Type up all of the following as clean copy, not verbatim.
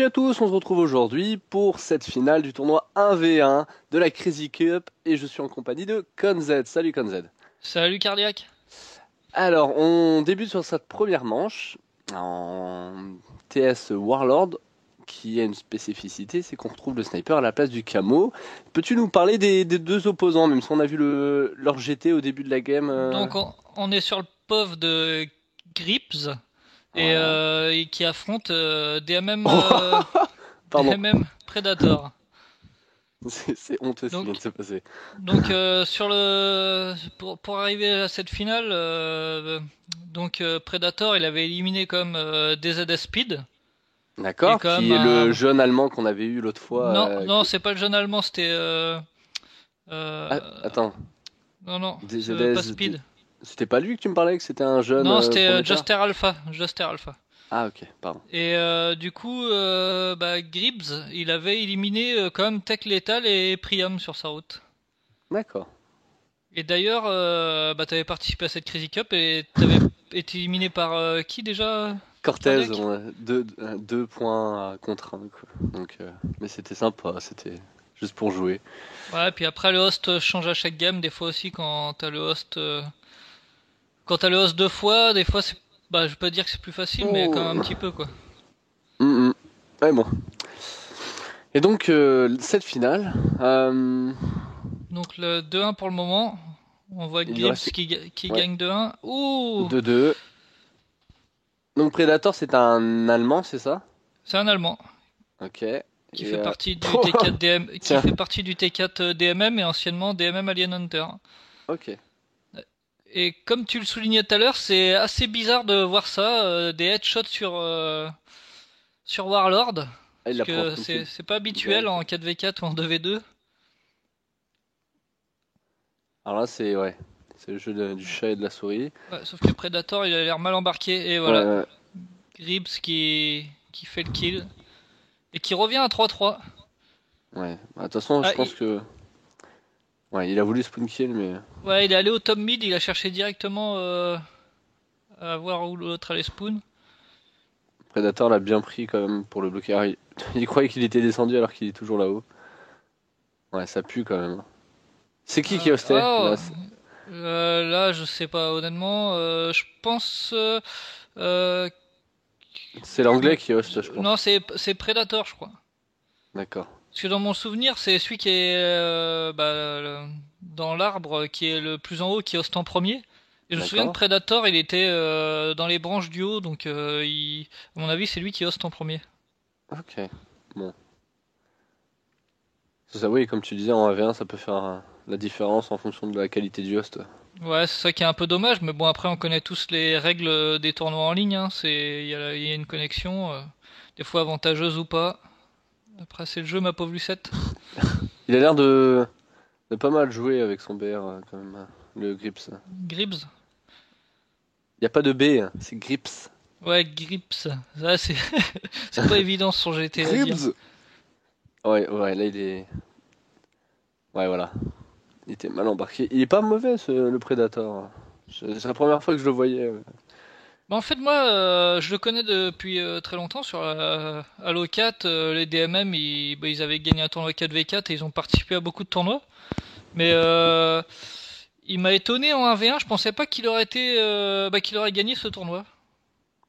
Salut à tous, on se retrouve aujourd'hui pour cette finale du tournoi 1v1 de la Crazy Cup et je suis en compagnie de Conz. Salut Conz. Salut Cardiac. Alors, on débute sur cette première manche en TS Warlord qui a une spécificité, c'est qu'on retrouve le sniper à la place du camo. Peux-tu nous parler des deux opposants, même si on a vu leur GT au début de la game Donc on est sur le POV de Grips Voilà. et qui affronte DMM, Pardon, DMM Predator. c'est honteux ce qui vient de Donc, se passer. sur le pour arriver à cette finale, Predator il avait éliminé comme DZS Speed qui est D'accord, comme qui est le un jeune allemand qu'on avait eu l'autre fois. non, c'est pas le jeune allemand, c'était Ah, euh, attends. non, c'est pas DZS, Speed. c'était pas lui que tu me parlais, que c'était un jeune Non, c'était prometteur? Juster Alpha, Juster Alpha. Ah, ok, pardon. Et Gribbs, il avait éliminé comme Tech Lethal et Priam sur sa route. D'accord. Et d'ailleurs, t'avais participé à cette Crazy Cup et t'avais été éliminé par qui déjà, Cortez, Cardiac? deux points contre un, quoi. Donc, mais c'était sympa, c'était juste pour jouer. Ouais, puis après le host change à chaque game, des fois aussi quand t'as le host deux fois, des fois c'est, je vais pas dire que c'est plus facile, mais quand même un Oh. petit peu quoi. Ouais, bon. Et donc, cette finale, Donc le 2-1 pour le moment, on voit il lui Gribbs reste, qui ouais, gagne 2-1. Ouh, 2-2. Donc, Predator, c'est un Allemand, c'est ça? c'est un Allemand. Ok. Qui Et, fait partie du T4 DM, qui tiens, fait partie du T4 DMM et anciennement DMM Alien Hunter. ok. Et comme tu le soulignais tout à l'heure, c'est assez bizarre de voir ça, des headshots sur Warlord, Ah, il parce la prend en que sprint kill, c'est pas habituel direct. en 4v4 ou en 2v2. Alors là, ouais, c'est le jeu du chat et de la souris. Ouais, sauf que Predator, il a l'air mal embarqué et Ouais, voilà, ouais. Gribbs qui fait le kill et qui revient à 3-3. Ouais. Bah, de toute façon, je Ah, pense que. Ouais, il a voulu spawn kill, mais. ouais, il est allé au top mid, il a cherché directement à voir où l'autre allait spawn. Predator l'a bien pris quand même pour le bloquer. Ah, il croyait qu'il était descendu alors qu'il est toujours là-haut. Ouais, ça pue quand même. C'est qui hostait Oh, là? là, je sais pas, honnêtement. Je pense. Euh, C'est l'anglais qui hoste, je non, pense. c'est Predator, je crois. D'accord. Parce que dans mon souvenir, c'est celui qui est dans l'arbre, qui est le plus en haut, qui hoste en premier. Et je me souviens que D'accord. Predator, il était dans les branches du haut, donc à mon avis, c'est lui qui hoste en premier. Ok. Bon. Ça, oui, comme tu disais, en 1v1, ça peut faire la différence en fonction de la qualité du host. Ouais, c'est ça qui est un peu dommage, mais bon, après, on connaît tous les règles des tournois en ligne. Hein. Il y a une connexion, des fois avantageuse ou pas. Après, c'est le jeu, ma pauvre Lucette. Il a l'air de pas mal jouer avec son BR quand même, le Grips. Gribbs? Il n'y a pas de B, hein, c'est Grips. Ouais, Grips. Ça, c'est c'est pas évident sur GT à dire. Grips! Ouais, ouais, là il est. Ouais, voilà. Il était mal embarqué. Il est pas mauvais, le Predator. C'est la première fois que je le voyais. Bah, en fait, moi, je le connais depuis très longtemps sur Halo 4. Les DMM, ils avaient gagné un tournoi 4v4 et ils ont participé à beaucoup de tournois. Mais il m'a étonné en 1v1. Je pensais pas qu'il aurait gagné ce tournoi.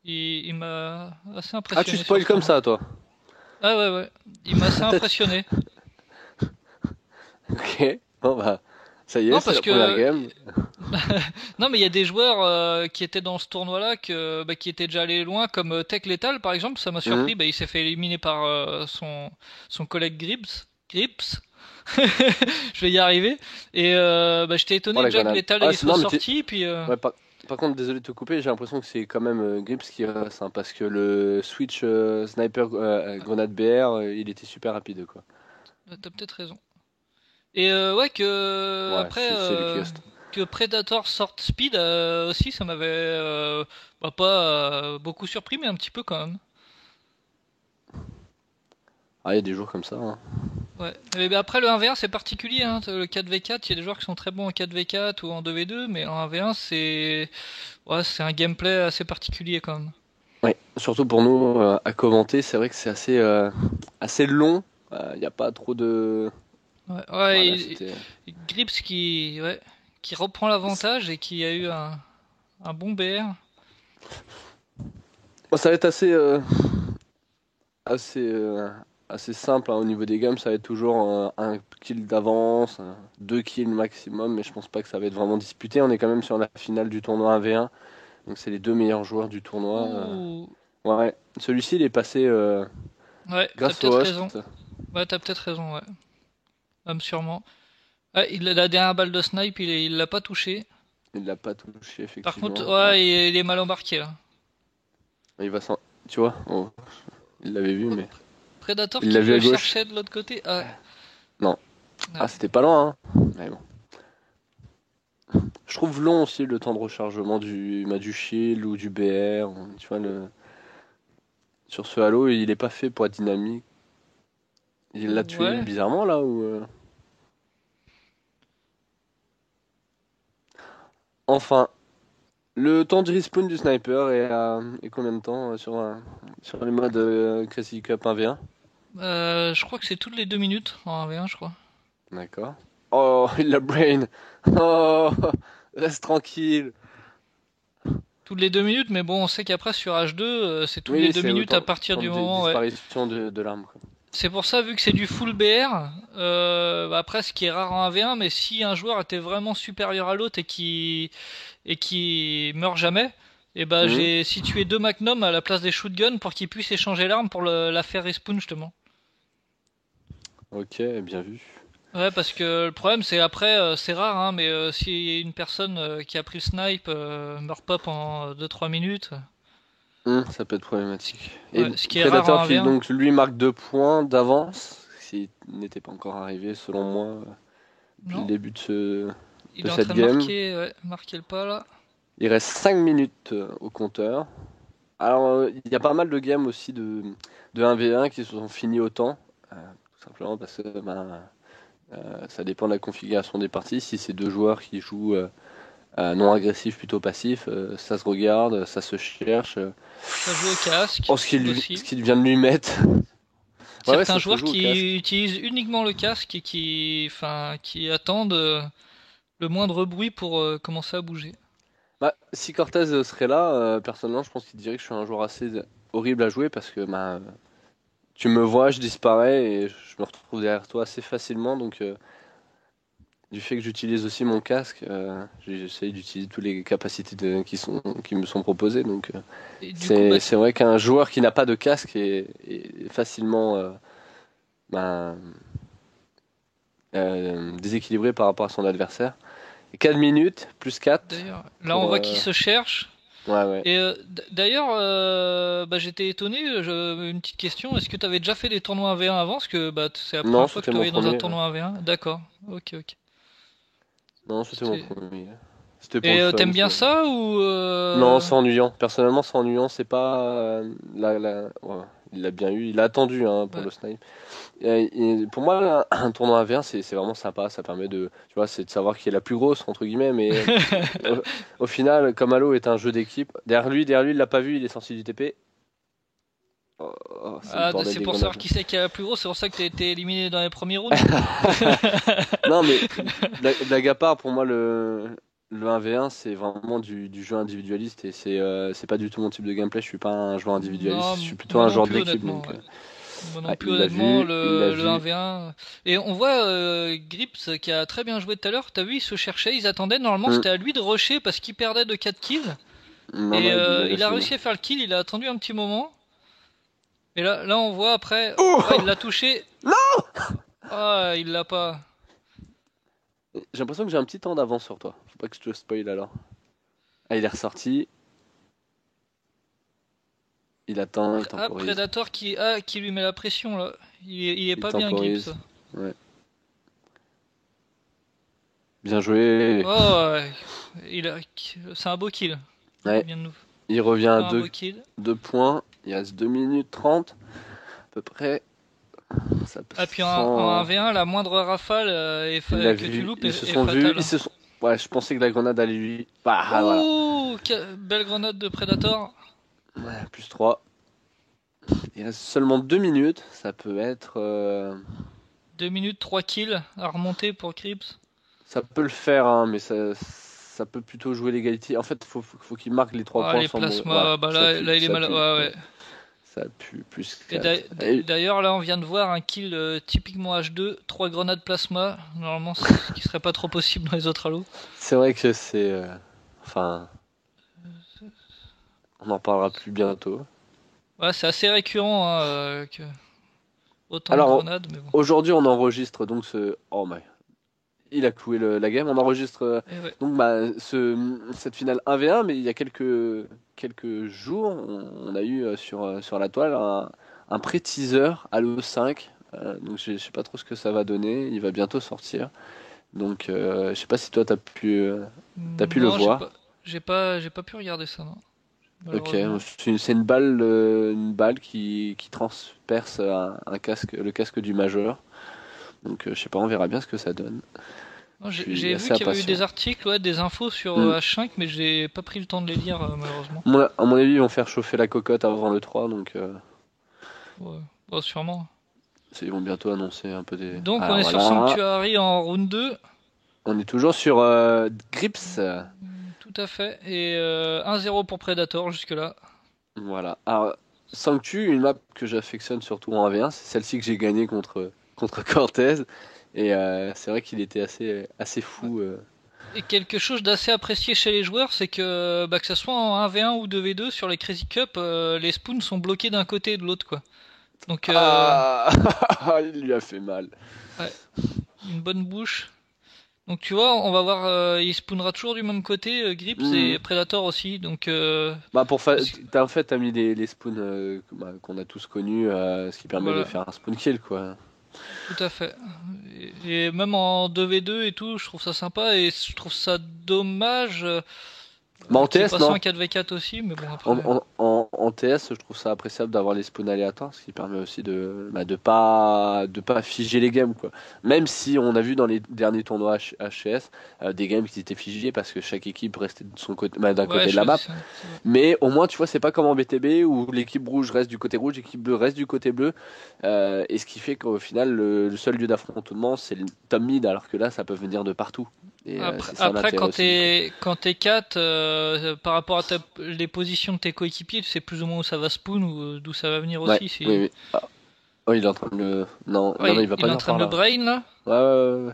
Il m'a assez Ah, tu impressionné sur spoil ce comme tournoi. ça, toi. Ah ouais, ouais. Il m'a assez impressionné. Ok. Bon, bah, ça y est, Non, c'est parce la première que game. non, mais il y a des joueurs qui étaient dans ce tournoi-là qui étaient déjà allés loin, comme Tech Lethal par exemple. Ça m'a Mhm. surpris. Bah, il s'est fait éliminer par son collègue Gribbs. Gribbs. Je vais y arriver. Et j'étais Oh, étonné que la Jack grenade. Lethal Ah, il c'est soit non, mais sorti. Puis ouais, par contre, désolé de te couper, j'ai l'impression que c'est quand même Grips qui reste, hein, parce que le switch sniper grenade BR, il était super rapide, quoi. t'as peut-être raison. Et ouais que Ouais, après c'est lui qui host. que Predator sorte Speed aussi, ça m'avait pas beaucoup surpris, mais un petit peu quand même. Ah, il y a des jours comme ça, hein. Ouais. Mais après le 1v1 c'est particulier, hein. Le 4v4, il y a des joueurs qui sont très bons en 4v4 ou en 2v2, mais en 1v1 c'est un gameplay assez particulier quand même. Ouais. Surtout pour nous à commenter, c'est vrai que c'est assez long. Il n'y a pas trop de. Ouais, ouais, Voilà, c'était. Grips qui reprend l'avantage et qui a eu un bon BR. Bon, ça va être assez, euh, assez simple hein, au niveau des gammes. Ça va être toujours un kill d'avance, 2 kills maximum, mais je pense pas que ça va être vraiment disputé. On est quand même sur la finale du tournoi 1v1, donc c'est les 2 meilleurs joueurs du tournoi. Ouh, Ouais, celui-ci il est passé ouais, t'as grâce au peut-être raison. host. Ouais, t'as peut-être raison, ouais. Sûrement. Ouais, la dernière balle de snipe, il l'a pas touché. Il l'a pas touché Par contre, effectivement. Ouais. ouais, il est mal embarqué là. Il va s'en. Tu vois, il l'avait vu, Oh, mais Predator il qui l'a vu le à gauche. cherchait de l'autre côté. Ah, ouais. Non. Ouais. Ah, c'était pas loin, hein. Mais bon. Je trouve long aussi le temps de rechargement du shield ou du BR. Tu vois, sur ce Halo, il est pas fait pour être dynamique. Il l'a tué Ouais. bizarrement là ou. Enfin, le temps de respawn du sniper est combien de temps sur les modes Crazy Cup 1v1? Je crois que c'est toutes les 2 minutes en 1v1, je crois. D'accord. Oh, il l'a brain. Oh, reste tranquille. Toutes les 2 minutes, mais bon, on sait qu'après sur H2, c'est toutes les Oui, deux c'est minutes à autant partir temps du de moment, ouais. disparition de l'arme, quoi. C'est pour ça, vu que c'est du full BR, bah après, ce qui est rare en 1v1, mais si un joueur était vraiment supérieur à l'autre et qui meurt jamais, et bah Mhm. j'ai situé 2 Magnum à la place des shotguns pour qu'ils puissent échanger l'arme pour la faire respawn justement. Ok, bien vu. Ouais, parce que le problème c'est après, c'est rare, hein, mais si une personne qui a pris le snipe meurt pas pendant 2-3 minutes, Ça peut être problématique. Et ouais, ce qui est rare Predator en qui 1v1. donc lui marque 2 points d'avance, s'il n'était pas encore arrivé selon moi depuis le Non, début il de est en cette train de game. marquer, ouais, marquer le pas là. Il reste 5 minutes au compteur. Alors il y a pas mal de games aussi de 1v1 qui se sont finis au temps, tout simplement parce que ça dépend de la configuration des parties. Si c'est deux joueurs qui jouent non agressif plutôt passif, ça se regarde, ça se cherche. Ça joue au casque Oh, ce aussi. qu'il vient de lui mettre. Ouais, ouais, Certains ça se joueurs joue au qui casque. utilisent uniquement le casque et qui attendent le moindre bruit pour commencer à bouger. Bah, si Cortez serait là, personnellement, je pense qu'il dirait que je suis un joueur assez horrible à jouer parce que tu me vois, je disparais et je me retrouve derrière toi assez facilement. Donc, du fait que j'utilise aussi mon casque, j'essaye d'utiliser toutes les capacités qui me sont proposées. Donc, Et du coup, bah, c'est vrai qu'un joueur qui n'a pas de casque est facilement ben, déséquilibré par rapport à son adversaire. Et 4 minutes, plus 4 d'ailleurs, là on pour. voit qu'ils se cherchent. Ouais, ouais. Et d'ailleurs, bah, j'étais étonné, une petite question, est-ce que tu avais déjà fait des tournois 1v1 avant? Parce que bah, c'est la Non, première fois que je c'était te mon voyais dans un premier. tournoi 1v1. D'accord, ok, ok. Non, c'était mon C'était- premier. C'était pour Et le fun. t'aimes bien ça ou Non, c'est ennuyant. Personnellement, c'est ennuyant. C'est pas. Ouais, il l'a bien eu. Il a attendu hein, pour ouais. le snipe. Et pour moi, là, un tournoi 1v1, c'est vraiment sympa. Ça permet de. Tu vois, c'est de savoir qui est la plus grosse, entre guillemets. Mais au, au final, comme Halo est un jeu d'équipe, derrière lui, il l'a pas vu. Il est sorti du TP. Oh, oh, c'est le Ah, bordel c'est des pour savoir grenades. qui c'est qui est la plus grosse, c'est pour ça que t'as été éliminé dans les premiers rounds? Non, mais blague à part, pour moi, le 1v1, c'est vraiment du jeu individualiste et c'est pas du tout mon type de gameplay. Je suis pas un joueur individualiste, Non, je suis plutôt moi un non joueur plus d'équipe. honnêtement. Donc, Ouais. Moi non ouais, plus honnêtement, il l'a le vu. 1v1. Et on voit Grips qui a très bien joué tout à l'heure. T'as vu, il se cherchait, ils attendaient. Normalement, Hmm. c'était à lui de rusher parce qu'il perdait de 4 kills. Non, Et non, il l'a il a laissé. réussi à faire le kill. Il a attendu un petit moment. Et là, on voit après. Ouais, il Oh l'a touché. Ah, il l'a pas. J'ai l'impression que j'ai un petit temps d'avance sur toi. Faut pas que je te spoil alors. Ah, il est ressorti. Il temporise. Predator qui lui met la pression là. Il est Il pas bien, Grips. temporise. Ouais. Bien joué. Oh, ouais. C'est un beau kill. Il Ouais. vient de nous Il revient à faire un beau kill. 2 points. Il reste 2 minutes 30 à peu près. Ça Ah, puis en sent. 1v1, la moindre rafale Il l'a que tu vu, loupes ils se est sont vus, fatale. Ouais, je pensais que la grenade allait lui. Bah, voilà. Oh, belle grenade de Predator. Ouais, plus 3. Il reste seulement 2 minutes. Ça peut être. 2 minutes, 3 kills à remonter pour Crips. Ça peut le faire, hein, mais ça peut plutôt jouer l'égalité. En fait, faut qu'il marque les 3 Ah, points les sans mourir. Ouais, plasmas, bah là il est ça mal. pue. Ouais, Ouais, ouais. ça pue plus Et 4. Et, d'ailleurs, là, on vient de voir un kill typiquement H2, 3 grenades plasma. Normalement, ce qui serait pas trop possible dans les autres halos. c'est vrai que c'est. Enfin, on en parlera plus bientôt. Ouais, c'est assez récurrent, hein, que autant de Alors, grenades, mais bon. aujourd'hui, on enregistre donc ce. Oh my. Il a cloué la game. On enregistre Et ouais. donc cette finale 1v1, mais il y a quelques jours, on a eu sur la toile un pré-teaser Halo 5. Donc je sais pas trop ce que ça va donner. Il va bientôt sortir. Donc je sais pas si toi t'as pu le Non, voir. j'ai pas pu regarder ça, non, Ok, malheureusement. c'est une balle qui transperce un casque, le casque du majeur. Donc je sais pas, on verra bien ce que ça donne. Non, Je suis j'ai vu assez qu'il y avait eu des impatient. articles, ouais, des infos sur Hmm. H5, mais j'ai pas pris le temps de les lire, malheureusement. À mon avis, ils vont faire chauffer la cocotte avant le 3, donc Ouais, bon, sûrement. ils vont bientôt annoncer un peu des. Donc, on Alors est sur voilà, Sanctuary en round 2. on est toujours sur Grips. Tout à fait. Et 1-0 pour Predator jusque-là. Voilà. Alors, Sanctu, une map que j'affectionne surtout en 1v1, c'est celle-ci que j'ai gagnée contre Cortez. Et c'est vrai qu'il était assez Ouais. fou. Et quelque chose d'assez apprécié chez les joueurs, c'est que, bah, que ça soit en 1v1 ou 2v2, sur les Crazy Cup, les spawns sont bloqués d'un côté et de l'autre, quoi. Donc, Ah il lui a fait mal. ouais, une bonne bouche. Donc tu vois, on va voir, il spawnera toujours du même côté, Grips Hmm. et Predator aussi. Donc, Bah parce que- en fait, t'as mis les spawns qu'on a tous connus, ce qui permet de voilà, faire un spawn kill, quoi. tout à fait. Et même en 2v2 et tout, je trouve ça sympa et je trouve ça dommage Bah en qu'il est TS, passé en non. 4v4 aussi, mais bon En, après. en TS, je trouve ça appréciable d'avoir les spawns aléatoires, ce qui permet aussi de pas figer les games, quoi. Même si on a vu dans les derniers tournois HCS des games qui étaient figés parce que chaque équipe restait de son côté, d'un Ouais, côté de la map. choisissez, c'est vrai. Mais au moins, tu vois, c'est pas comme en BTB où l'équipe rouge reste du côté rouge, l'équipe bleue reste du côté bleu. Et ce qui fait qu'au final, le seul lieu d'affrontement, c'est le top mid, alors que là, ça peut venir de partout. Et c'est ça Après, l'intérêt aussi, quoi. quand t'es 4, par rapport à les positions de tes coéquipiers, tu sais plus ou moins où ça va spawn ou d'où ça va venir Ouais, aussi. oui, oui. Ah, oh, il est en train de le. Non, non, non, Ouais, il va il pas est en venir train de par le là. brain là. Ouais, ouais, ouais, ouais.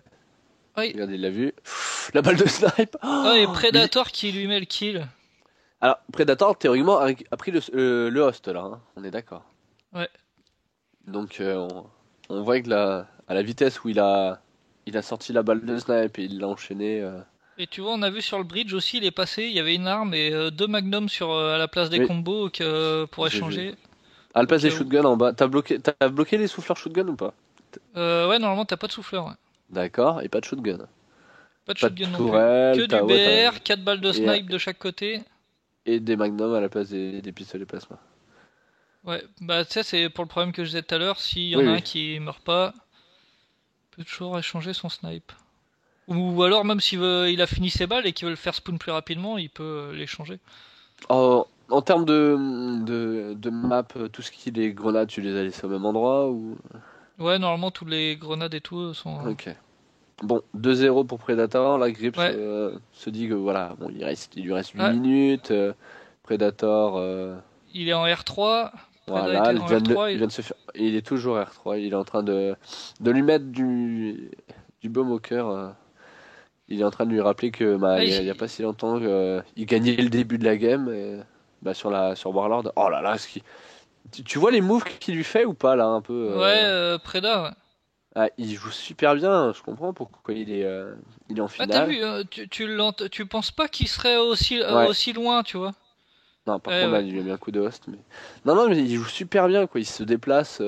Ouais. Regarde, il l'a vu. Pff, la balle de snipe. Ah, et Oh, Predator qui lui met le kill. alors, Predator, théoriquement, a pris le host, là. Hein. On est d'accord. Ouais. Donc, on voit que à la vitesse où il a sorti la balle de snipe et il l'a enchaîné. Et tu vois, on a vu sur le bridge aussi, il est passé, il y avait une arme et deux magnums à la place des Oui, combos pour j'ai vu. échanger, À la au place des cas où. shotguns en bas, t'as bloqué les souffleurs shotgun ou pas? Ouais, normalement, t'as pas de souffleur. Ouais. D'accord, et pas de shotgun. Pas de Pas de shotgun non plus. Que tourelle, du ouais, BR, 4 balles de et, snipe de chaque côté. et des magnums à la place des pistolets plasma. Ouais, bah ça c'est pour le problème que je disais tout à l'heure, s'il y en Oui, a un oui. qui meurt pas, il peut toujours échanger son snipe. Ou alors même il a fini ses balles et qu'il veut le faire spawn plus rapidement, il peut l'échanger. En termes de map, tout ce qui est les grenades, tu les as laissées au même endroit ou... Ouais, normalement tous les grenades et tout sont... Ok. Bon, 2-0 pour Predator. La Grips Ouais. se dit que voilà, bon, il lui reste 8 Ah, minutes. Predator, il est en R3. Preda voilà, était en R3. il vient de se faire. Il est toujours R3. Il est en train de lui mettre du baume au cœur. Il est en train de lui rappeler que bah, Ah, il y a pas si longtemps il gagnait le début de la game bah, sur Warlord. Oh là là, tu vois les moves qu'il lui fait ou pas là un peu ouais, Preda, ouais. ah, il joue super bien, je comprends pourquoi il est en Ah, t'as finale. vu, tu penses pas qu'il serait Ouais, aussi loin, tu vois? non, par Ouais, contre là, ouais. il lui a mis un coup de host. Mais... Non, non, mais il joue super bien, quoi. Il se déplace.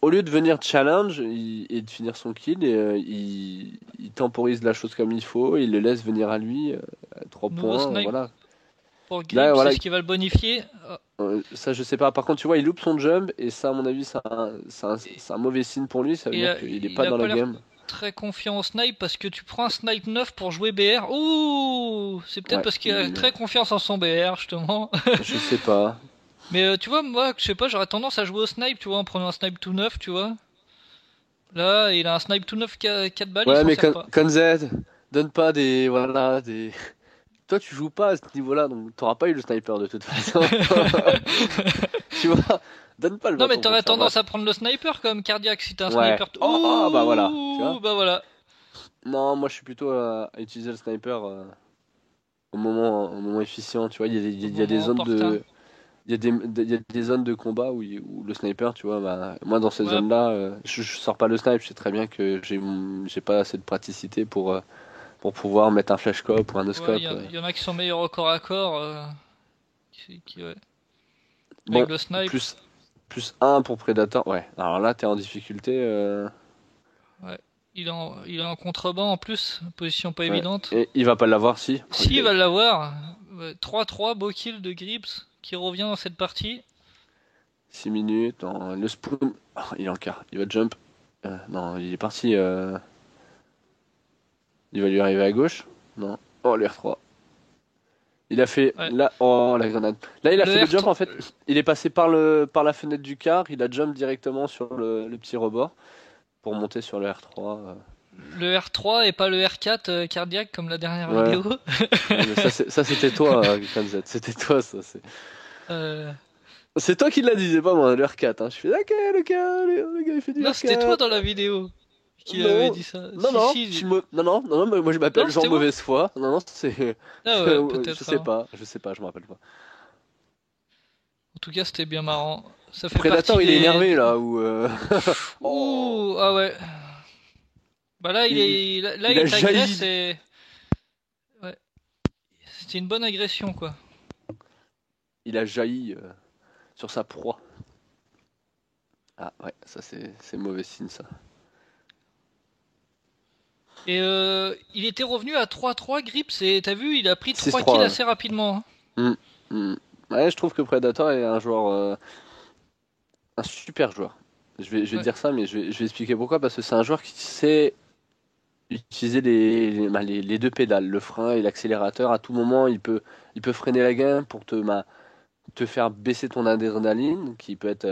Au lieu de venir challenge et de finir son kill, il temporise la chose comme il faut, il le laisse venir à lui. À 3 Nouveau points, snipe voilà. pour Là, Grip, c'est voilà, ce qui va le bonifier. ça je sais pas. Par contre, tu vois, il loupe son jump et ça, à mon avis, Et, c'est un mauvais signe pour lui. Ça veut et, dire qu'il est il pas a dans pas la l'air game. très confiant au snipe parce que tu prends un snipe neuf pour jouer BR. Ouh! Ouh, c'est peut-être Ouais, parce qu'il a très confiance en son BR, justement. je sais pas. Mais tu vois, moi, je sais pas, j'aurais tendance à jouer au snipe, tu vois, en prenant un snipe tout neuf, tu vois. Là, il a un snipe tout neuf 4 balles, il Ouais, s'en mais sert pas. Konzet, donne pas des. Voilà, des. Toi, tu joues pas à ce niveau-là, donc t'auras pas eu le sniper de toute façon. Tu vois, donne pas le Non, mais bâton pour t'aurais te faire tendance battre. à prendre le sniper comme cardiaque si t'as un Ouais. sniper. Oh, bah voilà, tu Ouh, vois. bah voilà. Non, moi je suis plutôt à utiliser le sniper au moment efficient, tu vois. Au Il y a des moment zones opportun. de. Il y a des zones de combat où le sniper, tu vois, bah, moi dans ces Ouais, zones-là, je sors pas le snipe, je sais très bien que j'ai pas assez de praticité pour pouvoir mettre un flashscope ou un ouais, noscope. y en a qui sont meilleurs au corps à corps. Ouais. Avec Bon, le snipe. plus, plus un pour Predator, ouais. Alors là, t'es en difficulté. Ouais. Il est en contrebas en plus, position pas Ouais. évidente. Et il va pas l'avoir, si. Oh, S'il va l'avoir, ouais, 3-3, beau kill de Grips qui revient dans cette partie. 6 minutes. Le spoon. Ah, il est en quart. Il va jump. Non, il est parti. Il va lui arriver à gauche. Non. Oh, le R3. Il a fait. Ouais. Là. Oh, la grenade. Là, il a Le fait le jump R3, en fait. Il est passé par la fenêtre du car. Il a jump directement sur le petit rebord pour monter sur le R3. le R3 et pas le R4 cardiaque comme la dernière Ouais. vidéo. Ouais, mais ça c'était toi, Kanzet. C'était toi, ça. Euh, C'est toi qui l'as dit, c'est pas moi, le R4. Hein. Je fais, ok, le gars, il fait du Non, c'était toi dans R4. la vidéo qui avait Non, dit ça. non, Si, non, si. mais moi je Non, m'appelle Jean c'était moi. Mauvaise Foi. Non, non, c'est. Ah ouais, peut-être alors. Je sais pas, je me rappelle pas. En tout cas, c'était bien marrant. Ça fait partie Predator, il est des... énervé là, ou. Oh, Ouh, ah ouais. Bah là, il, là, il il a t'agresse jailli, et... Ouais, c'était une bonne agression, quoi. il a jailli sur sa proie. Ah ouais, ça c'est mauvais signe ça. Et il était revenu à 3-3 Grips et t'as vu, il a pris 3 kills 6-3. assez rapidement, hein. Hmm, hmm. Ouais, je trouve que Predator est un joueur, un super joueur. Je vais Ouais. dire ça, mais je vais expliquer pourquoi. Parce que c'est un joueur qui sait utiliser les deux pédales, le frein et l'accélérateur. À tout moment, il peut freiner la game pour te faire baisser ton adrénaline, qui peut être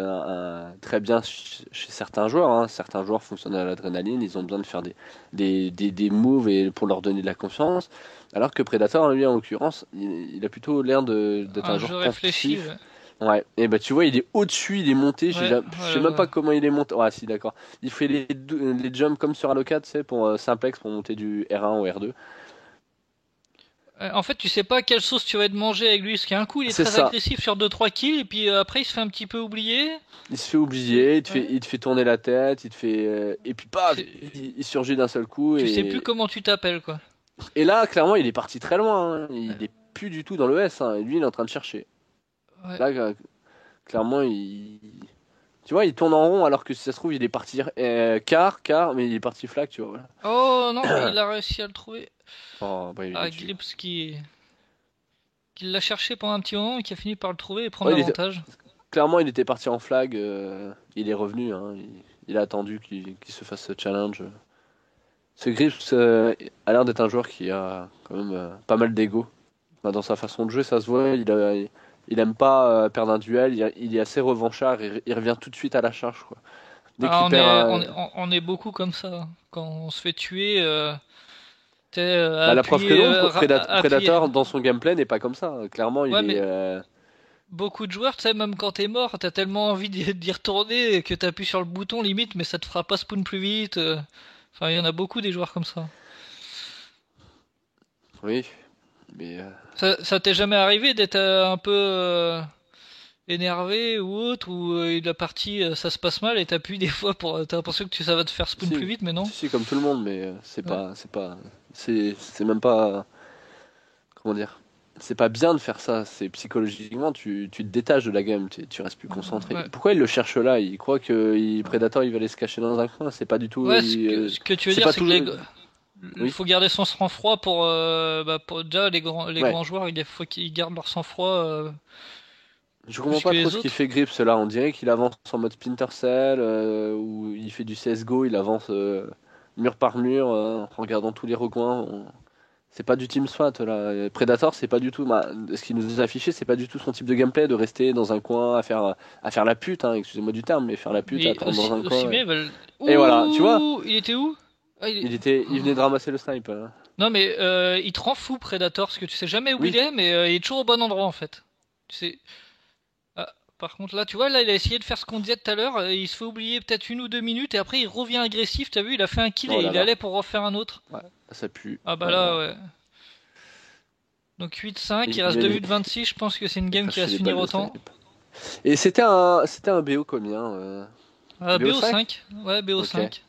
très bien chez certains joueurs. Hein. Certains joueurs fonctionnent à l'adrénaline, ils ont besoin de faire des moves et pour leur donner de la confiance. Alors que Predator, lui, en l'occurrence, il a plutôt l'air d'être un Un jeu joueur réfléchi, pensif. ouais. Ouais, et bah tu vois, il est au-dessus, il est monté, Ouais, je sais ouais, même ouais. pas comment il est monté. Ouais, si, d'accord. Il fait les jumps comme sur Halo 4, tu sais, pour simplex, pour monter du R1 au R2. En fait, tu sais pas quelle sauce tu vas être manger avec lui, parce qu'un coup, il est C'est très ça. agressif sur 2-3 kills, et puis après, il se fait un petit peu oublier. Il se fait oublier, Ouais. il te fait tourner la tête, il te fait, et puis paf, C'est- il surgit d'un seul coup Tu sais plus comment tu t'appelles, quoi. et là, clairement, il est parti très loin. Hein. Ouais. Il est plus du tout dans le S. Hein. Et lui, il est en train de chercher. Ouais. Là, clairement, tu vois, il tourne en rond alors que si ça se trouve, il est parti quart, mais il est parti flag, tu vois. Oh non, il a réussi à le trouver. Oh, bah, il est Ah, dessus. Grips qui l'a cherché pendant un petit moment et qui a fini par le trouver et prendre Ouais, l'avantage. clairement, il était parti en flag. Il est revenu. Hein. Il a attendu qu'il se fasse ce challenge. Ce Grips a l'air d'être un joueur qui a quand même pas mal d'ego. Bah, dans sa façon de jouer, ça se voit. Il aime pas perdre un duel. Il est assez revanchard. Il revient tout de suite à la charge, quoi. Dès Ah, qu'il perd on est beaucoup comme ça. Quand on se fait tuer, t'es bah, la preuve que non, appuyer. Predator dans son gameplay n'est pas comme ça. Clairement, il Ouais, est. mais beaucoup de joueurs, tu sais, même quand t'es mort, t'as tellement envie d'y retourner que t'appuies sur le bouton limite, mais ça te fera pas spawn plus vite. Enfin, il y en a beaucoup des joueurs comme ça. Oui, mais. Ça t'est jamais arrivé d'être un peu énervé ou autre, ou la partie ça se passe mal et t'appuies des fois pour t'as l'impression que ça va te faire spawn plus Si, vite, mais non. si, comme tout le monde, mais Ouais. c'est même pas. Comment dire? C'est pas bien de faire ça. C'est psychologiquement, tu te détaches de la game, tu restes plus concentré. Ouais. Pourquoi il le cherche là? Il croit que Predator il va aller se cacher dans un coin. C'est pas du tout. Ouais, ce que tu veux C'est dire, pas c'est que tout. il Oui. faut garder son sang-froid pour déjà les Ouais. grands joueurs, il faut qu'ils gardent leur sang-froid Je comprends plus que pas trop les ce qu'il autres. fait Grips là. On dirait qu'il avance en mode Splinter Cell, où il fait du CSGO, il avance mur par mur en regardant tous les recoins. C'est pas du Team SWAT là. Predator, c'est pas du tout. Ce qu'il nous a affiché, c'est pas du tout son type de gameplay de rester dans un coin à faire la pute, hein, excusez-moi du terme, mais faire la pute, Mais attendre dans un aussi coin. bien, Et voilà, tu vois, ouh, il était où? Ah, il venait de ramasser le snipe. Non, mais il te rend fou, Predator, parce que tu sais jamais où il Oui, est, mais il est toujours au bon endroit, en fait. Tu sais... Ah, par contre, là, tu vois, là, il a essayé de faire ce qu'on disait tout à l'heure, il se fait oublier peut-être 1 ou 2 minutes, et après, il revient agressif, t'as vu, il a fait un kill oh et là il là, allait pour refaire un autre. ouais, ça pue. Ah bah Ouais, là, voilà. ouais. Donc 8-5, Il il reste vient 2 de minutes 26, je pense que c'est une de game qui va cracher se les finir balles de autant. snipe. Et c'était un BO combien BO5? BO5? Ouais, Ok. BO5.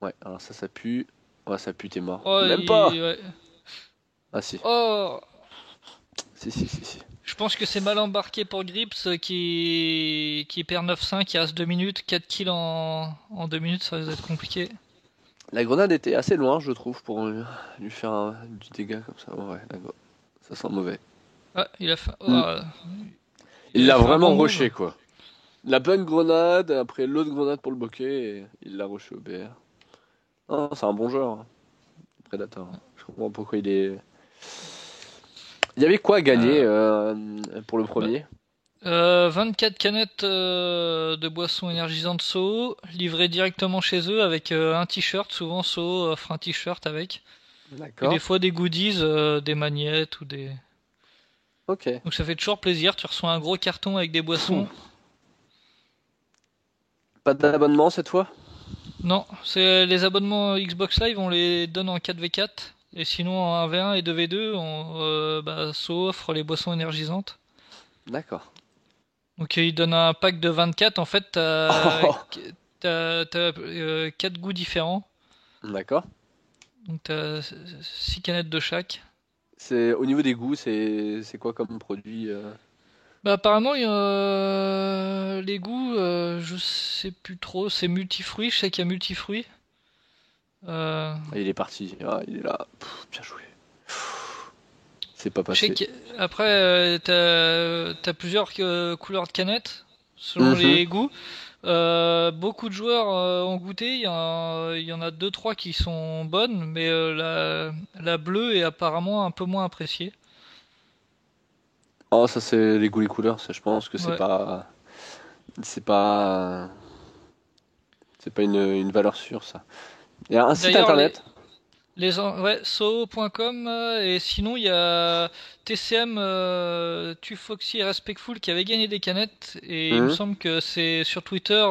Ouais, alors ça pue. Ouais, ça pue, t'es mort. Oh, Même pas! ouais. Ah si. Oh, Si, si, si, si. je pense que c'est mal embarqué pour Grips qui perd 9-5, il reste 2 minutes, 4 kills en 2 minutes, ça va être compliqué. La grenade était assez loin, je trouve, pour lui faire du dégât comme ça. Ouais, d'accord. Ça sent mauvais. Ah, Hmm. il Il avait l'a fait un bon vraiment move. rushé, quoi. La bonne grenade, après l'autre grenade pour le bloquer, et il l'a rushé au BR. Non, c'est un bon joueur, hein, Predator. Je comprends pourquoi il est. Il y avait quoi à gagner Euh, pour le bah, premier? 24 canettes de boissons énergisantes SO, livrées directement chez eux avec un t-shirt. Souvent SO offre un t-shirt avec. Et des D'accord. fois des goodies, des magnettes ou des... Ok. Donc ça fait toujours plaisir, tu reçois un gros carton avec des Pfff. boissons. Pas d'abonnement cette fois? Non, c'est les abonnements Xbox Live, on les donne en 4v4. Et sinon en 1v1 et 2v2, SO offre les boissons énergisantes. D'accord. Donc il donne un pack de 24, en fait Oh, t'as 4 goûts différents. d'accord. Donc t'as 6 canettes de chaque. C'est au niveau des goûts, c'est quoi comme produit Bah apparemment les goûts, je sais plus trop, c'est multifruits, je sais qu'il y a multifruits. Euh, Ah, il est parti. Ah, il est là. Bien joué. C'est pas je sais passé. qu'après t'as plusieurs couleurs de canettes selon Mhm. les goûts. Beaucoup de joueurs ont goûté, il y en a deux trois qui sont bonnes, mais la bleue est apparemment un peu moins appréciée. Oh, ça c'est les goûts, les couleurs. Ça, je pense que Ouais. c'est pas, c'est pas une valeur sûre ça. Il y a un site D'ailleurs, internet. ouais, Soho.com et sinon il y a TCM Tufoxy et Respectful qui avait gagné des canettes et il me Mhm. semble que c'est sur Twitter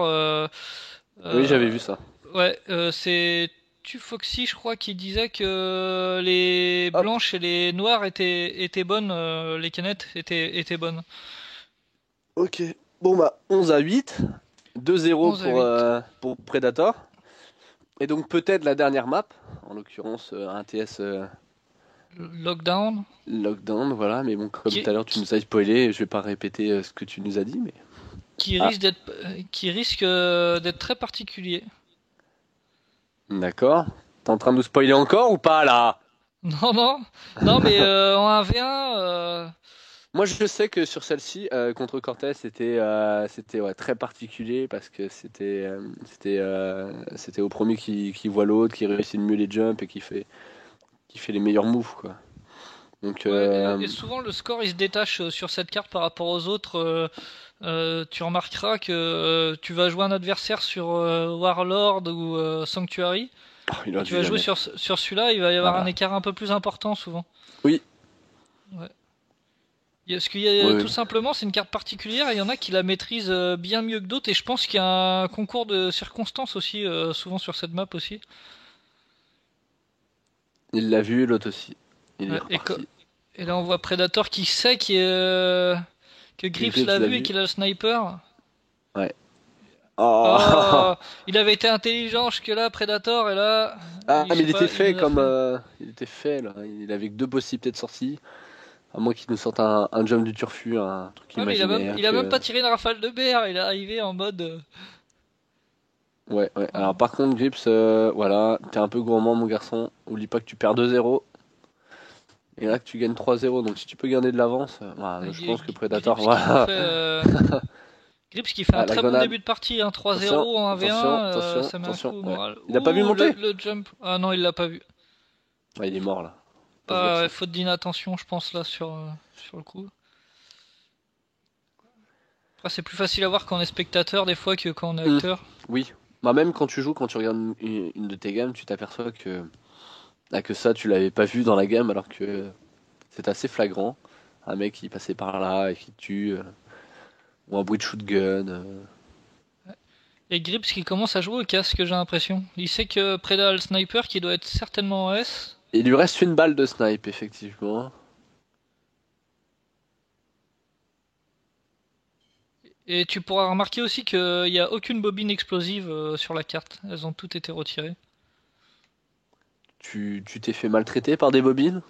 Oui, j'avais euh, vu ça. ouais c'est Tufoxy je crois qui disait que les Hop. blanches et les noires étaient bonnes, les canettes étaient bonnes. Ok. Bon bah 11 à 8. 2-0 11 à 8. pour Predator. Et donc peut-être la dernière map, en l'occurrence un TS Lockdown Lockdown, voilà. Mais bon, comme tout qui, à l'heure tu qui, nous as spoilé, je vais pas répéter ce que tu nous as dit, mais qui ah, risque d'être très particulier. d'accord. T'es en train de nous spoiler encore ou pas là? Non, non, non, mais en 1v1, Moi, je sais que sur celle-ci, contre Cortez, c'était ouais, très particulier parce que c'était au premier qui voit l'autre, qui réussit le mieux les jumps et qui fait les meilleurs moves, quoi. Donc, ouais, et souvent le score il se détache sur cette carte par rapport aux autres. Tu remarqueras que tu vas jouer un adversaire sur Warlord ou Sanctuary, oh, il et aurait tu dû vas jouer jamais. sur celui-là, il va y avoir un Voilà. écart un peu plus important souvent. Oui, Ouais. Parce qu'il y a oui, tout oui. simplement, c'est une carte particulière, et il y en a qui la maîtrisent bien mieux que d'autres, et je pense qu'il y a un concours de circonstances aussi, souvent sur cette map aussi. Il l'a vu, l'autre aussi. Il est Ouais, reparti. et là on voit Predator qui sait que Que Grips Grips l'a l'a vu et vu. qu'il a le sniper. Ouais. Oh. Oh, il avait été intelligent jusque-là, Predator, et là, Ah, je mais sais il était pas, il fait nous a comme. fait. Il était fait, là. Il avait que deux possibilités de sortie. À moins qu'il nous sorte un jump du turfu, un truc Ouais, mais imaginaire il a même que. pas tiré une rafale de BR, il est arrivé en mode. Ouais, ouais. Alors, Oh. par contre, Grips, voilà, t'es un peu gourmand, mon garçon. Oublie pas que tu perds 2-0. Et là, que tu gagnes 3-0. Donc, si tu peux garder de l'avance, voilà, je pense que Predator, Grips qui nous voilà. fait. Grips qui fait un Ah, la très bon grenade. début de partie, hein, Attention, 3-0 en attention, 1v1, attention, ça met un attention. coup au Ouais. moral. Il a pas vu Ouh, monter? le jump. Ah non, il l'a pas vu. Ouais, il est mort là. Pauvre Ah, ouais, garçon. faute d'inattention, je pense, là, sur le coup. Après, c'est plus facile à voir quand on est spectateur, des fois, que quand on est Hum, acteur. Oui. Bah, même quand tu joues, quand tu regardes une de tes gammes, tu t'aperçois que ça, tu l'avais pas vu dans la gamme, alors que c'est assez flagrant. Un mec qui passait par là et qui tue, ou un bruit de shotgun. Et Grips qui commence à jouer au casque, j'ai l'impression. Il sait que Preda a le sniper, qui doit être certainement en S. Il lui reste une balle de snipe, effectivement. Et tu pourras remarquer aussi qu'il n'y a aucune bobine explosive sur la carte. Elles ont toutes été retirées. Tu t'es fait maltraiter par des bobines?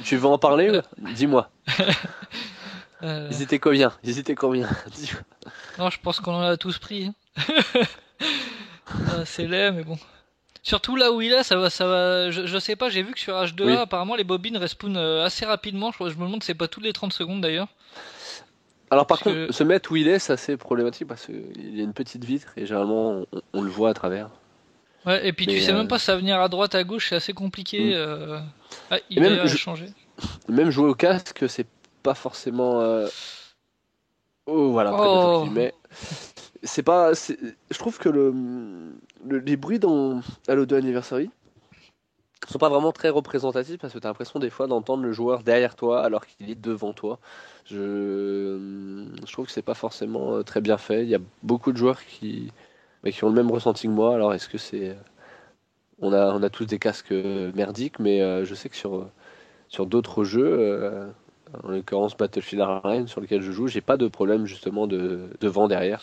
Tu veux en parler? Euh, Dis-moi. euh, Ils étaient combien? Ils étaient combien? Dis-moi. non, je pense qu'on en a tous pris, hein. C'est laid, mais bon. Surtout là où il est, ça va. Je sais pas, j'ai vu que sur H2A, Oui. apparemment les bobines respawnent assez rapidement. Je me demande si c'est pas toutes les 30 secondes d'ailleurs. Alors par Parce contre, que. se mettre où il est, c'est assez problématique parce qu'il y a une petite vitre et généralement on le voit à travers. Ouais, et puis tu Mais sais même pas si ça va venir à droite, à gauche, c'est assez compliqué. mm. Ah, Et il a changé. même jouer au casque, c'est pas forcément. Oh voilà, prédateur qui Oh! met. C'est pas. Je trouve que les bruits dans Halo 2 Anniversary sont pas vraiment très représentatifs parce que t'as l'impression des fois d'entendre le joueur derrière toi alors qu'il est devant toi. Je trouve que c'est pas forcément très bien fait. Il y a beaucoup de joueurs qui ont le même ressenti que moi. Alors est-ce que c'est. On a tous des casques merdiques, mais je sais que sur d'autres jeux, en l'occurrence Battlefield Hardline sur lequel je joue, j'ai pas de problème justement de vent derrière.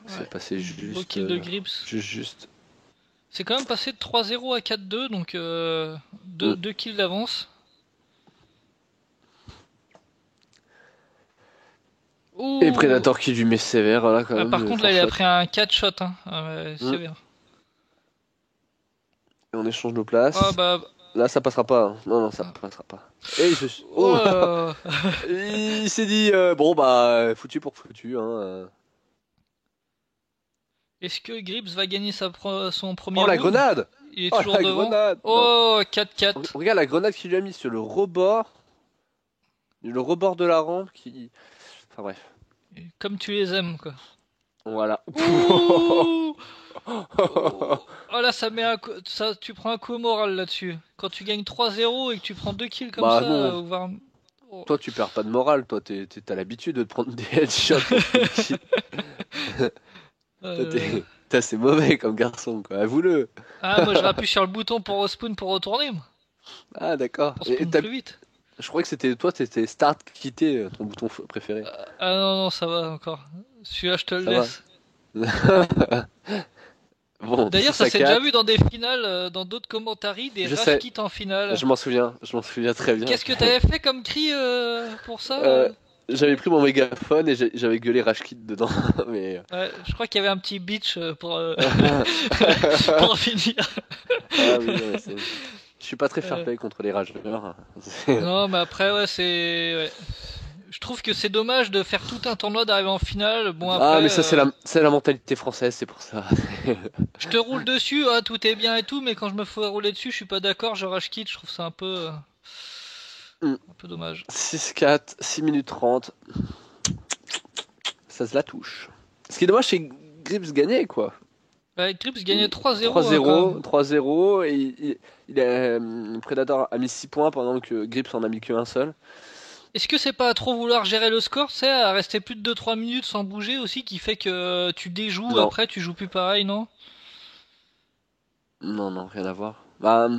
C'est Ouais. passé Beau juste, kill de Grips. juste. C'est quand même passé de 3-0 à 4-2, donc Mm. deux kills d'avance. Et Ouh! Predator qui lui met sévère là quand Ah, même, par contre, là, fort il a shot. pris un 4 shot, hein. Ah, ouais, Mm. sévère. Et on échange nos Ah, places. bah. Là ça passera pas, hein. Non non ça passera pas. Et Oh oh, là là. il s'est dit bon bah foutu pour foutu hein. Est-ce que Grips va gagner son premier Oh la round? grenade! Il est Oh toujours la devant. grenade! Non. Oh, 4-4. Regarde la grenade qu'il lui a mis sur le rebord de la rampe qui. Enfin bref. Comme tu les aimes, quoi. Voilà. Ouh! Oh, oh là, ça, tu prends un coup au moral là-dessus. Quand tu gagnes 3-0 et que tu prends 2 kills comme Bah ça, non, voire. Oh. toi tu perds pas de morale, toi t'as l'habitude de te prendre des headshots pour plus de kills. Toi Euh, t'es assez mauvais comme garçon quoi, avoue-le. Ah, moi je rappuie sur le bouton pour respawn pour retourner, moi. Ah d'accord. Pour Et spawn plus vite. je crois que c'était start quitter ton bouton préféré. Ah non, non, ça va encore. Celui-là, je te le Ça va. laisse. Bon, D'ailleurs, 6 ça à s'est déjà 4. vu dans des finales, dans d'autres commentaries, des Je rush sais, kits en finale. je m'en souviens très bien. Qu'est-ce que t'avais fait comme cri pour ça Euh, J'avais pris mon mégaphone et j'avais gueulé Rage Kit dedans, mais. Ouais, je crois qu'il y avait un petit bitch Ah pour finir. oui, non, je suis pas très Euh, fair-play contre les rageurs. Non, mais après, ouais, c'est. Ouais. Je trouve que c'est dommage de faire tout un tournoi d'arriver en finale. Bon, Ah, après, mais ça, c'est la mentalité française, c'est pour ça. je te roule dessus, ah, tout est bien et tout, mais quand je me fais rouler dessus, je suis pas d'accord, je rage quitte, je trouve ça un peu dommage. 6-4, 6 minutes 30, ça se la touche. Ce qui est dommage, c'est que Grips gagnait, quoi. Bah, Grips gagnait 3-0 quand 3-0, même. 3-0, et Predator a mis 6 points pendant que Grips en a mis qu'un seul. Est-ce que c'est pas à trop vouloir gérer le score, c'est à rester plus de 2-3 minutes sans bouger aussi, qui fait que tu déjoues, Non, après tu joues plus pareil, non? non, non, rien à voir. Bah,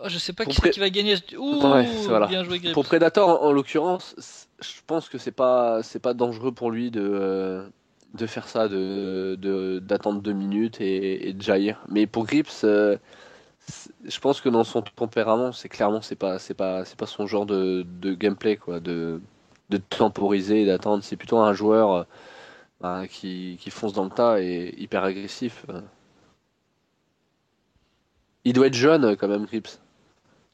Oh, je sais pas pour qui c'est Pre- qui va gagner. ouais, Ouh, voilà. bien joué Pour Grips. Predator, en l'occurrence, je pense que c'est pas dangereux pour lui de faire ça, d'attendre 2 minutes et de jaillir. Mais pour Grips, je pense que dans son tempérament, c'est pas son genre de gameplay, quoi, de temporiser et d'attendre. C'est plutôt un joueur bah, qui fonce dans le tas et hyper agressif. Il doit être jeune quand même, Grips.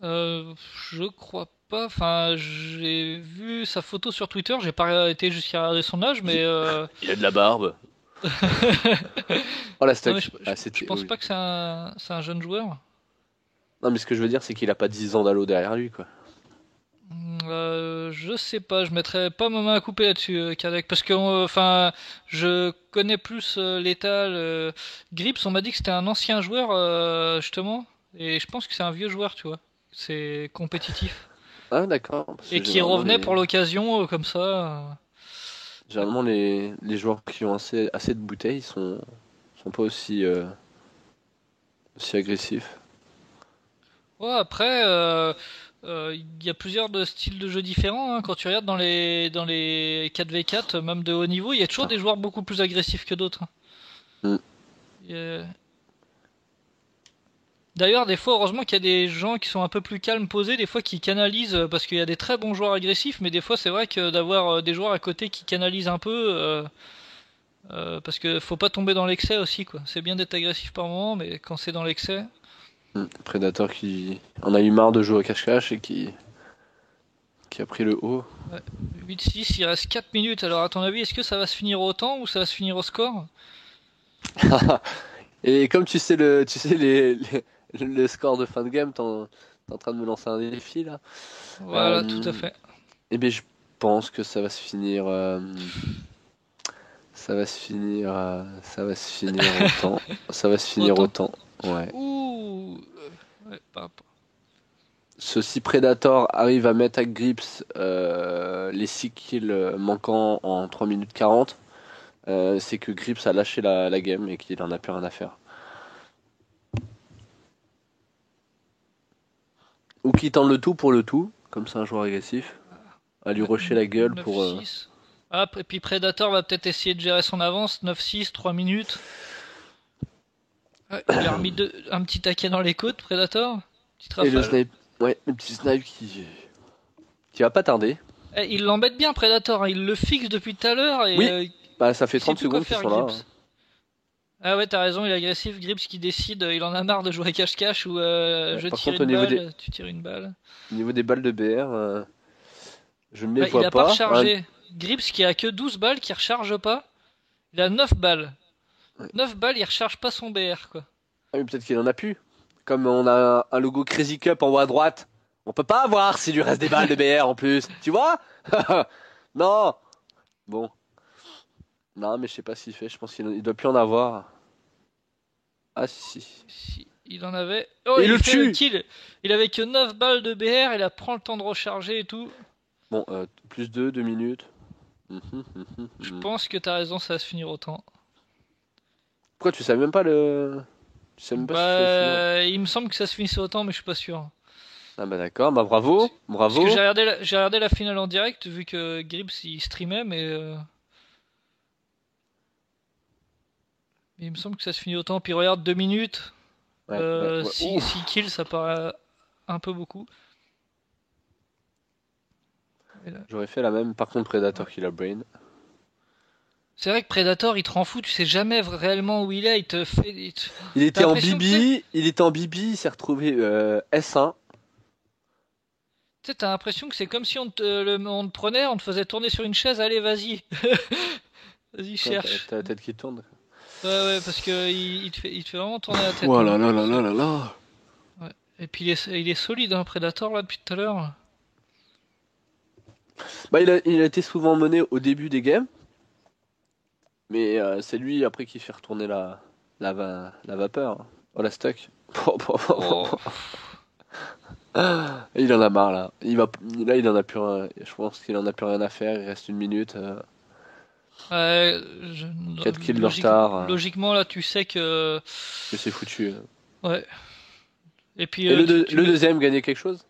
Euh, je crois pas. Enfin, j'ai vu sa photo sur Twitter. J'ai pas été jusqu'à regarder son âge, Il, mais il a de la barbe. Oh la non, mais stack. je Ah, je c'était. pense Oui. pas que c'est un jeune joueur. Non, mais ce que je veux dire, c'est qu'il a pas 10 ans d'Halo derrière lui, quoi. Je sais pas, je mettrais pas ma main à couper là-dessus, Kardec, parce que, enfin, je connais plus l'état. Grips, on m'a dit que c'était un ancien joueur, justement, et je pense que c'est un vieux joueur, tu vois. C'est compétitif. Ah, d'accord. Parce que Et qui revenait pour l'occasion, comme ça. généralement, les joueurs qui ont assez de bouteilles sont pas aussi agressifs. Ouais, après, il y a plusieurs styles de jeux différents, hein. Quand tu regardes dans les 4v4, même de haut niveau, il y a toujours Ah. des joueurs beaucoup plus agressifs que d'autres, hein. Mm. Et, D'ailleurs, des fois, heureusement qu'il y a des gens qui sont un peu plus calmes, posés, des fois qui canalisent, parce qu'il y a des très bons joueurs agressifs, mais des fois, c'est vrai que d'avoir des joueurs à côté qui canalisent un peu, parce que faut pas tomber dans l'excès aussi, quoi. C'est bien d'être agressif par moment, mais quand c'est dans l'excès. Predator qui en a eu marre de jouer au cache-cache et qui a pris le haut. Ouais. 8-6, il reste 4 minutes. Alors, à ton avis, est-ce que ça va se finir au temps ou ça va se finir au score? Et comme tu sais le score de fin de game, t'es en train de me lancer un défi là. Voilà, tout à Euh, fait. eh bien, je pense que ça va se finir. Ça va se finir autant. Ça va se finir Autant? autant. Ouais. Ouh. Ouais, Si Predator arrive à mettre à Grips les 6 kills manquants en 3 minutes 40, c'est que Grips a lâché la game et qu'il en a plus rien à faire. Ou qu'il tente le tout pour le tout, comme c'est un joueur agressif, à lui ouais, rusher la gueule pour. 9-6. Ah, et puis Predator va peut-être essayer de gérer son avance. 9-6, 3 minutes. Ouais, il lui a remis un petit taquet dans les côtes, Predator. Petite Et le rafale. snipe. Ouais, le petit snipe qui va pas tarder. Eh, il l'embête bien, Predator, hein. Il le fixe depuis tout à l'heure et Oui, bah ça fait il sait 30 plus quoi secondes qu'ils faire, sont là, hein. Grips. Ah ouais, t'as raison, il est agressif. Grips qui décide, il en a marre de jouer cache-cache ou Ouais, je par tire contre, une balle, tu tires une balle. au niveau des balles de BR, je ne les Ouais, il vois a pas pas, hein. rechargé. Grips qui a que 12 balles, qui recharge pas. Il a 9 balles. Ouais. 9 balles, il recharge pas son BR, quoi. Ah, mais peut-être qu'il en a plus. Comme on a un logo Crazy Cup en haut à droite, on peut pas avoir s'il lui reste des balles de BR en plus. Tu vois? Non. Bon. Non, mais je sais pas s'il fait. Je pense qu'il doit plus en avoir. Ah si. Si, il en avait. Oh, Et il il le fait le tue! kill. Il avait que 9 balles de BR, il a prend le temps de recharger et tout. Bon, plus 2 minutes. Je pense que t'as raison, ça va se finir autant. Pourquoi tu sais même pas le. Tu sais même pas si c'est fini? Il me semble que ça se finissait autant, mais je suis pas sûr. Ah bah d'accord, bah Parce, bravo, parce que bravo. j'ai regardé la finale en direct, vu que Grips il streamait, mais il me semble que ça se finit autant. Puis regarde, 2 minutes, Ouais, ouais, ouais. 6 Ouf. kills, ça paraît un peu beaucoup. Et là, J'aurais fait la même. Par contre, ouais. Predator Killer Brain. C'est vrai que Predator, il te rend fou, tu sais jamais réellement où il est, il te fait. Il T'as était en l'impression que tu sais. Bibi, il s'est retrouvé S1. Tu sais, t'as l'impression que c'est comme si on te prenait, on te faisait tourner sur une chaise, allez, vas-y. Vas-y, Putain, cherche. t'as la tête qui tourne. Ouais, ouais, parce que il te fait vraiment tourner la tête, Voilà, hein. là là là là là. Ouais. Et puis il est solide, hein, Predator, là, depuis tout à l'heure. Bah, il a été souvent mené au début des games, mais c'est lui après qui fait retourner la vapeur. Oh la stuck. Oh. Il en a marre là. Là, il en a plus rien. Je pense qu'il en a plus rien à faire. Il reste une minute. Ouais, 4 kills de retard. logiquement, là, tu sais que. Que c'est foutu. Ouais. Et puis, Et tu le mets. deuxième gagnait quelque chose?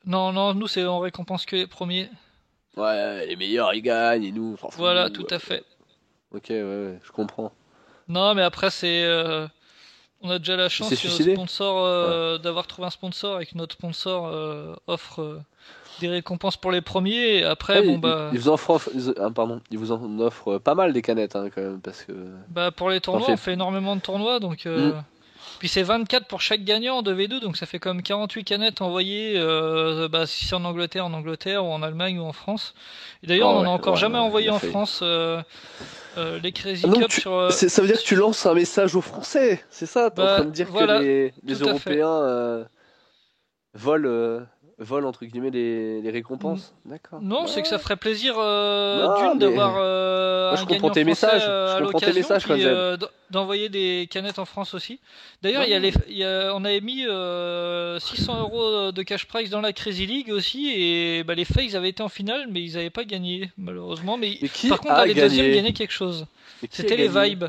Non, non, nous, on récompense que les premiers. Ouais, les meilleurs ils gagnent et nous on s'en fout. Voilà, tout à fait. Ok, ouais, je comprends. Non, mais après, on a déjà la Il s'est chance que notre suicidé? sponsor, Ouais. d'avoir trouvé un sponsor et que notre sponsor offre des récompenses pour les premiers. Et Ah, après, bon, bah. il vous en offre, pardon, il vous en offre pas mal des canettes hein, quand même parce que Bah, pour les t'en tournois, on fais. fait énormément de tournois, donc. Hmm. Puis c'est 24 pour chaque gagnant en 2v2, donc ça fait comme 48 canettes envoyées, bah, si c'est en Angleterre, ou en Allemagne, ou en France. Et d'ailleurs, Ah on en ouais, a encore ouais, jamais ouais, il envoyé a en failli. France les Ah, Crazy donc Cup sur. ça veut dire que tu lances un message aux Français, c'est ça? T'es en train Bah de dire que voilà, les tout à fait. Européens vole entre guillemets les récompenses. D'accord. Non, c'est que ça ferait plaisir Non, d'une mais d'avoir moi, je un comprends gagnant tes français messages. Je à comprends tes l'occasion, messages, puis Conzen. d'envoyer des canettes en France aussi. D'ailleurs, Non. on avait mis 600 € de cash prize dans la Crazy League aussi, et bah, les FaZe avaient été en finale, mais ils n'avaient pas gagné, malheureusement. Mais Mais qui par contre, dans a les deuxièmes, ils gagné? gagnaient quelque chose. Mais qui a C'était les gagné? Vibes.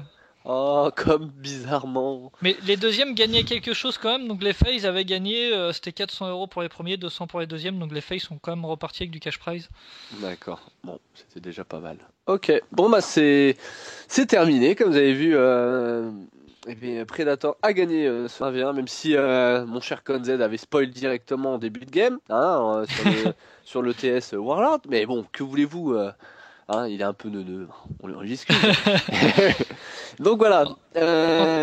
Oh, comme bizarrement. Mais les deuxièmes gagnaient quelque chose quand même, donc les FaZe avaient gagné, c'était 400 € pour les premiers, 200 pour les deuxièmes, donc les FaZe sont quand même repartis avec du cash prize. D'accord. Bon, c'était déjà pas mal. Ok. Bon bah c'est terminé. Comme vous avez vu, eh bien, Predator a gagné ce 1v1, même si mon cher Conzed avait spoil directement en début de game, hein, sur le TS Warlord. Mais bon, que voulez-vous hein, il est un peu neuneux. On discute. Donc voilà. En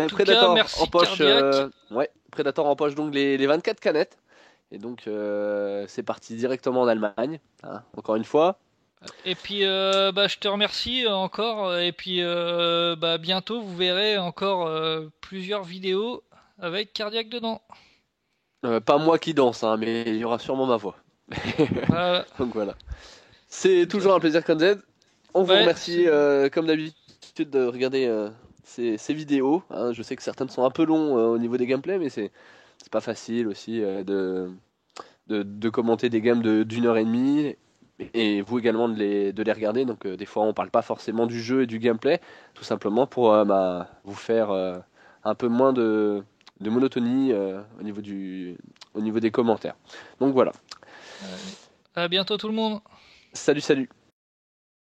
tout cas, Predator merci empoche. Cardiac. Ouais. Predator empoche donc les 24 canettes. Et donc c'est parti directement en Allemagne. Hein, encore une fois. Et puis, bah, je te remercie encore. Et puis, bah, bientôt, vous verrez encore plusieurs vidéos avec Cardiac dedans. Pas moi qui danse, hein, mais il y aura sûrement ma voix. Voilà. Donc voilà. C'est toujours un plaisir, Conzed. On vous Ouais, remercie, comme d'habitude, de regarder ces vidéos. Hein. Je sais que certaines sont un peu longs au niveau des gameplays, mais c'est pas facile aussi de commenter des games d'une heure et demie. Et vous également de les regarder. Donc des fois, on parle pas forcément du jeu et du gameplay, tout simplement pour vous faire un peu moins de monotonie au niveau des commentaires. Donc voilà. à bientôt tout le monde. Salut, salut.